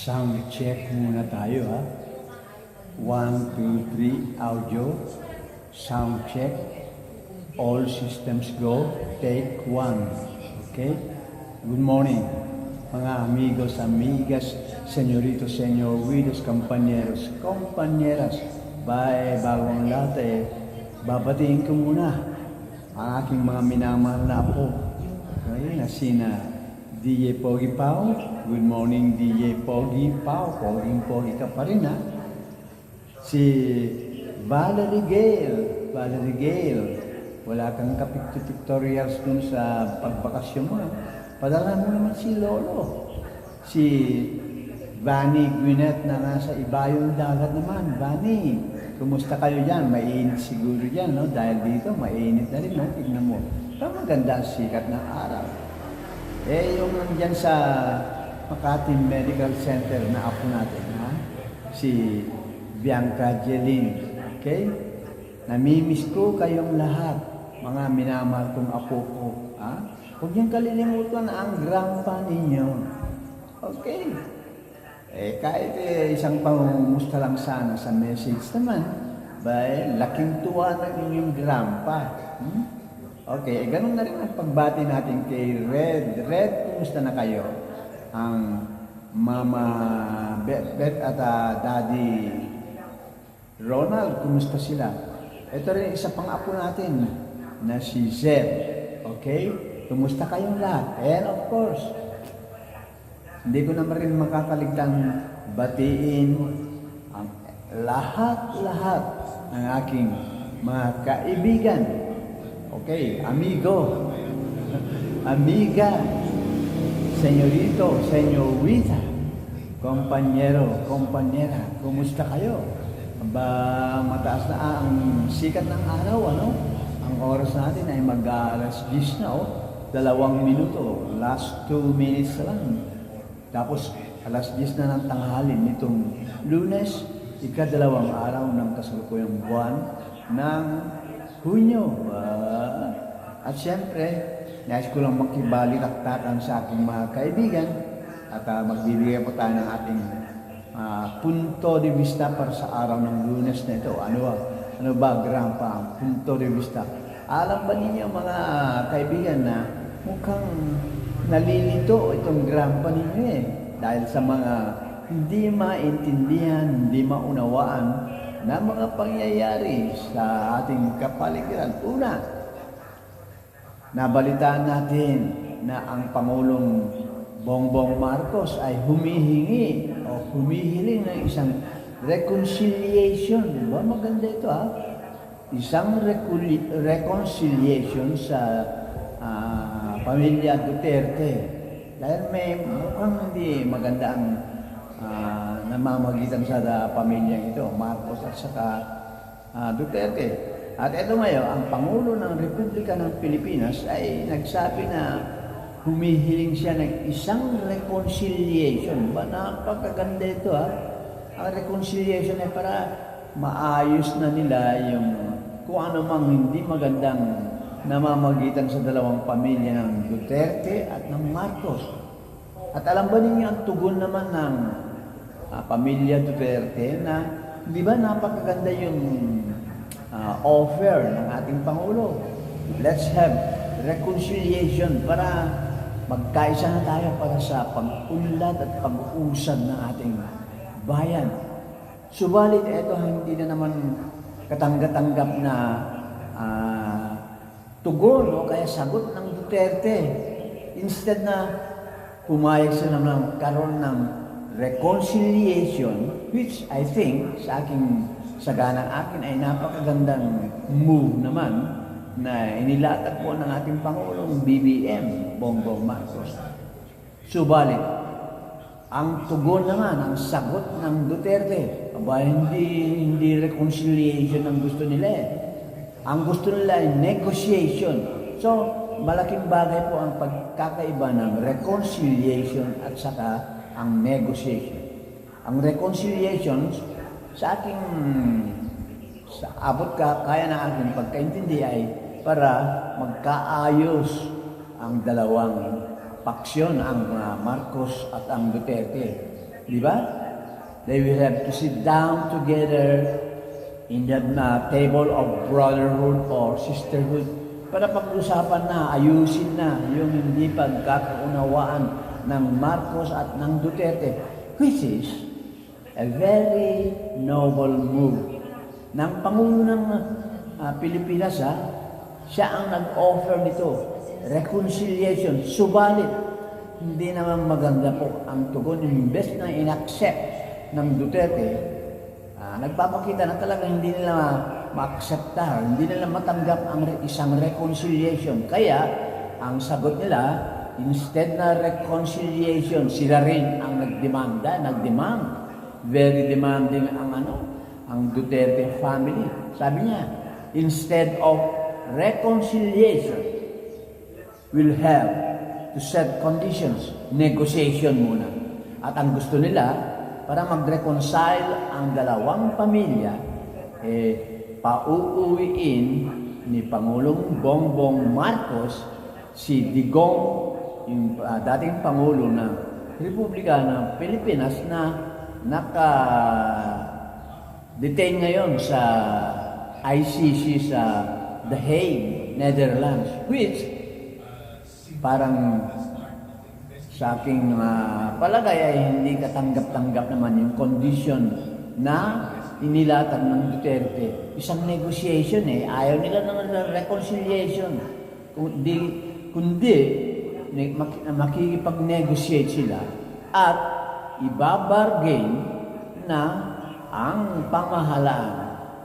Sound check muna tayo ha. 1, 2, 3, audio. Sound check. All systems go. Take 1. Okay? Good morning, mga amigos, amigas, señoritos, señoritos, compañeros, compañeras. Bago ang lahat babatiin ko muna ang aking mga minamahal na apo. Okay, na sina DJ Pogi Pao. Good morning, DJ Pogi Pao. Pogi ka pa rin, ha? Si Valerie Gale. Wala kang pictorials dun sa pagbakasyon mo. Padala mo naman si Lolo. Si Vanny Gwyneth na nasa ibayong dagat naman. Vanny, kumusta kayo dyan? Mainit siguro dyan, no? Dahil dito, mainit na rin, no? Tignan mo. Maganda ang sikat ng araw. Yung nandyan sa Makati Medical Center na apo natin, ha? Si Bianca Jeline. Okay? Namimiss ko kayong lahat, mga minamahal kong apo ko. Ha? Huwag niyang kalilimutan ang grandpa ninyo. Okay? Kahit isang pangumusta lang sana sa message naman, laking tuwa ng inyong grandpa. Okay, ganun na rin ang pagbati natin kay Red. Red, kumusta na kayo? Ang Mama Bet at Daddy Ronald, kumusta sila? Ito rin isa pang apo natin na si Zeb. Okay? Kumusta kayong lahat? And of course, hindi ko naman rin makakaligtang batiin ang lahat ng aking mga kaibigan. Okay, amigo, amiga, senyorito, senyorita, kompanyero, kompanyera, kumusta kayo? Mataas na ang sikat ng araw, ano? Ang oras natin ay mag-alas 10 na, 2 minuto, last 2 minutes lang. Tapos, alas 10 na ng tanghali nitong Lunes, ika-2 araw ng kasalukuyang buwan ng Hunyo. At siyempre, nais ko lang makibalitaktakan sa aking mga kaibigan at magbibigay po tayo ng ating punto de vista para sa araw ng Lunes na ito. Ano ba, grandpa, ang punto de vista? Alam ba ninyo, mga kaibigan, na mukhang nalilito itong grandpa ninyo dahil sa mga hindi maintindihan, hindi maunawaan na mga pangyayari sa ating kapaligiran. Una, nabalitaan natin na ang Pangulong Bongbong Marcos ay humihingi o humihiling ng isang reconciliation. Ba, maganda ito, ha? Isang reconciliation sa pamilya Duterte. Dahil may mukhang hindi maganda ang namamagitan sa pamilyang ito, Marcos at saka Duterte. At ito ngayon, ang Pangulo ng Republika ng Pilipinas ay nagsabi na humihiling siya ng isang reconciliation. Ba, napakaganda ito, ha? Ang reconciliation ay para maayos na nila yung kung ano mang hindi magandang namamagitan sa dalawang pamilya ng Duterte at ng Marcos. At alam ba ninyo ang tugon naman ng pamilya Duterte na, di ba napakaganda yung offer ng ating Pangulo? Let's have reconciliation para magkaisa na tayo para sa pag-unlad at pag-usad ng ating bayan. Subalit ito hindi na naman katanggap-tanggap na tugon o kaya sagot ng Duterte. Instead na pumayag sila ng karoon ng reconciliation, which I think sa ganang akin ay napakagandang move naman na inilatag po ng ating Pangulong BBM, Bongbong Marcos. Subalit, ang tugon naman, ang sagot ng Duterte, hindi reconciliation ang gusto nila Ang gusto nila ay negotiation. So, malaking bagay po ang pagkakaiba ng reconciliation at saka ang negotiation. Ang reconciliation, sa abot kaya ng aking pagkaintindi ay para magkaayos ang dalawang paksyon, ang Marcos at ang Duterte. Di ba? They will have to sit down together in that table of brotherhood or sisterhood para pag-usapan na, ayusin na yung hindi pagkakaunawaan ng Marcos at ng Duterte, which is a very noble move ng Pangulo ng Pilipinas. Siya ang nag-offer nito, reconciliation, subalit hindi naman maganda po ang tugon. Imbes na in-accept ng Duterte, nagpapakita na talagang hindi nila ma-acceptar, hindi nila matanggap ang isang reconciliation. Kaya, ang sagot nila, instead na reconciliation, sila rin ang nag-demand. Very demanding ang Duterte family. Sabi niya, instead of reconciliation, we'll have to set conditions, negotiation muna. At ang gusto nila, para mag-reconcile ang dalawang pamilya, pauuwiin ni Pangulong Bongbong Marcos si Digong, yung dating Pangulo ng Republika ng Pilipinas na naka-detain ngayon sa ICC sa The Hague, Netherlands, which parang sa aking palagay ay hindi katanggap-tanggap naman yung condition na inilatag ng Duterte. Isang negotiation ayaw nila ng reconciliation. Kundi makikipag-negotiate sila at ibabargain na ang pamahalaan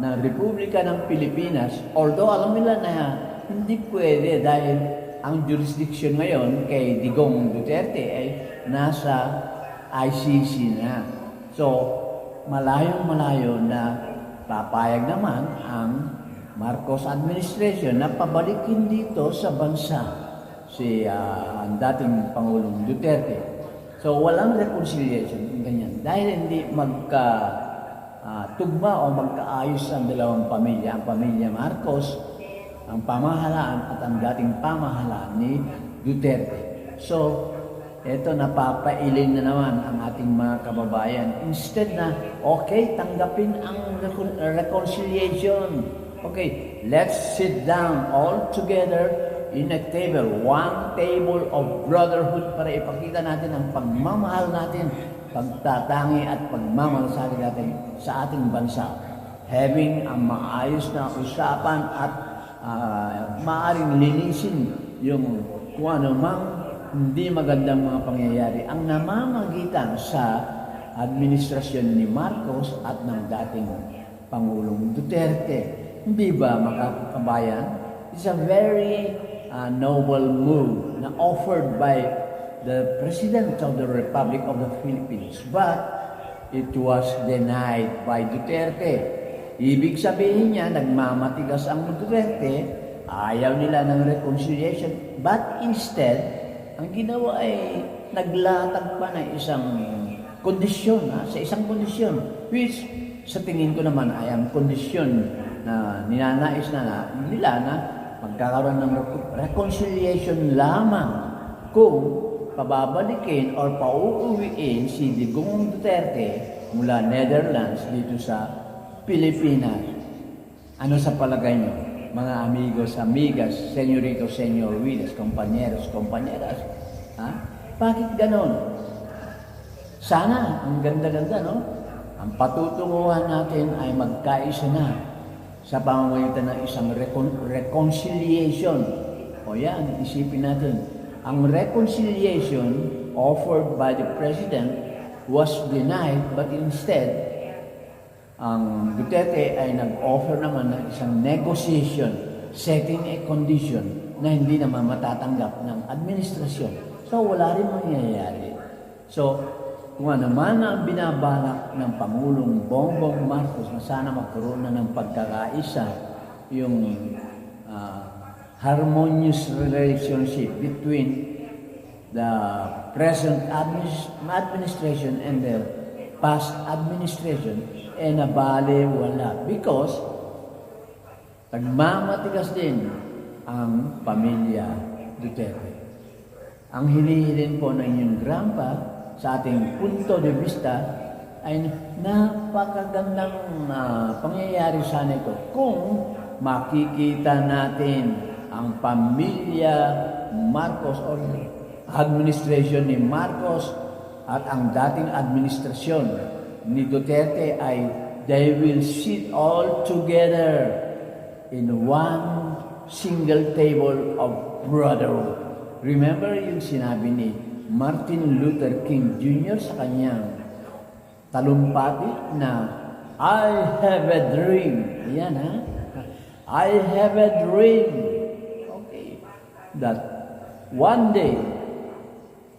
ng Republika ng Pilipinas, although alam nila na hindi pwede dahil ang jurisdiction ngayon kay Digong Duterte ay nasa ICC na. So, malayong-malayo na papayag naman ang Marcos administration na pabalikin dito sa bansa si ang dating Pangulong Duterte. So, walang reconciliation, ganyan. Dahil hindi tugma o magkaayos ang dalawang pamilya, ang pamilya Marcos, ang pamahalaan at ang dating pamahalaan ni Duterte. So, eto napapailing na naman ang ating mga kababayan. Instead na, okay, tanggapin ang reconciliation. Okay, let's sit down all together in a table, one table of brotherhood para ipakita natin ang pagmamahal natin, pagtatangi at pagmamalasakit natin sa ating bansa. Having ang maayos na usapan at maaring linisin yung kung ano mang hindi magandang mga pangyayari ang namamagitan sa administrasyon ni Marcos at ng dating Pangulong Duterte. Hindi ba, mga kabayan? It's a very noble move na offered by the President of the Republic of the Philippines, but it was denied by Duterte. Ibig sabihin niya, nagmamatigas ang Duterte, ayaw nila ng reconciliation, but instead, ang ginawa ay naglatag pa ng isang kondisyon, sa isang kondisyon, which sa tingin ko naman ay ang kondisyon na ninanais na nila na magkakaroon ng reconciliation lamang kung pababalikin or pauuwiin si Digong Duterte mula Netherlands dito sa Pilipinas. Ano sa palagay nyo, mga amigos, amigas, señoritos, señoritas, compañeros, compañeras? Bakit ganon? Sana, ang ganda-ganda, no? Ang patutunguhan natin ay magkaisa na sa pamamagitan ng isang reconciliation. O yan, isipin natin. Ang reconciliation offered by the President was denied, but instead, ang Duterte ay nag-offer naman ng isang negotiation, setting a condition na hindi naman matatanggap ng administrasyon. So, wala rin mangyayari. So, kung ano naman ang binabalak ng Pangulong Bongbong Marcos na sana magkaroon na ng pagkakaisa, yung harmonious relationship between the present administration and the past administration, nabali wala. Because, nagmamatigas din ang pamilya Duterte. Ang hinihilin po ng inyong grandpa, sa ating punto de vista, ay napakagandang pangyayari sana ito kung makikita natin ang pamilya Marcos o administration ni Marcos at ang dating administrasyon ni Duterte ay they will sit all together in one single table of brotherhood. Remember yung sinabi ni Martin Luther King Jr. sa kanyang talumpati na I have a dream. Ayan ha. I have a dream. Okay. That one day,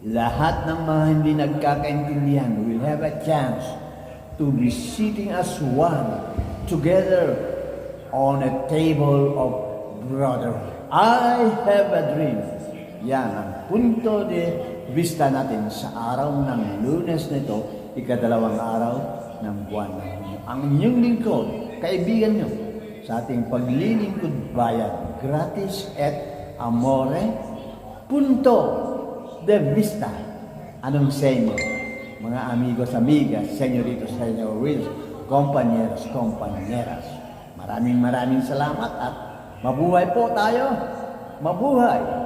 lahat ng mga hindi nagkakaintindihan will have a chance to be sitting as one together on a table of brotherhood. I have a dream. Yan ang punto de vista natin sa araw ng Lunes nito, ikadalawang araw ng buwan ng Hunyo. Ang inyong lingkod, kaibigan nyo, sa ating paglilingkod bayan, gratis et amore, punto de vista. Anong sa inyo, mga amigos, amigas, senyoritos, senyoritos, compañeros, compañeras. Maraming salamat at mabuhay po tayo. Mabuhay!